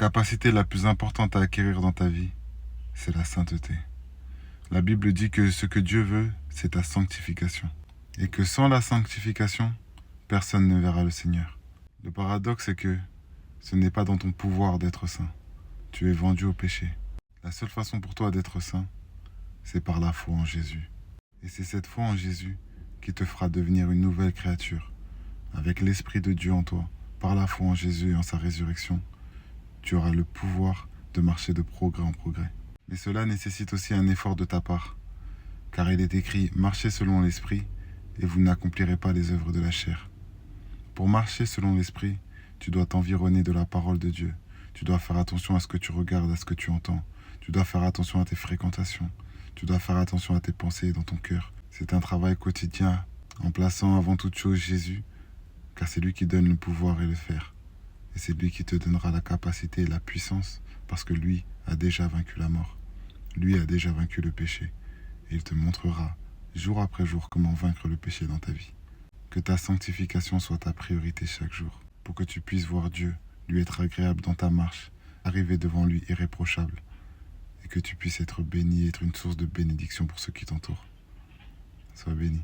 capacité la plus importante à acquérir dans ta vie, c'est la sainteté. La Bible dit que ce que Dieu veut, c'est ta sanctification. Et que sans la sanctification, personne ne verra le Seigneur. Le paradoxe est que ce n'est pas dans ton pouvoir d'être saint. Tu es vendu au péché. La seule façon pour toi d'être saint, c'est par la foi en Jésus. Et c'est cette foi en Jésus qui te fera devenir une nouvelle créature. Avec l'Esprit de Dieu en toi, par la foi en Jésus et en sa résurrection, tu auras le pouvoir de marcher de progrès en progrès. Mais cela nécessite aussi un effort de ta part, car il est écrit « Marchez selon l'Esprit, et vous n'accomplirez pas les œuvres de la chair ». Pour marcher selon l'Esprit, tu dois t'environner de la parole de Dieu. Tu dois faire attention à ce que tu regardes, à ce que tu entends. Tu dois faire attention à tes fréquentations. Tu dois faire attention à tes pensées dans ton cœur. C'est un travail quotidien, en plaçant avant toute chose Jésus, car c'est lui qui donne le pouvoir et le faire. Et c'est lui qui te donnera la capacité et la puissance, parce que lui a déjà vaincu la mort. Lui a déjà vaincu le péché. Et il te montrera, jour après jour, comment vaincre le péché dans ta vie. Que ta sanctification soit ta priorité chaque jour, pour que tu puisses voir Dieu, lui être agréable dans ta marche, arriver devant lui irréprochable, et que tu puisses être béni, être une source de bénédiction pour ceux qui t'entourent. Sois béni.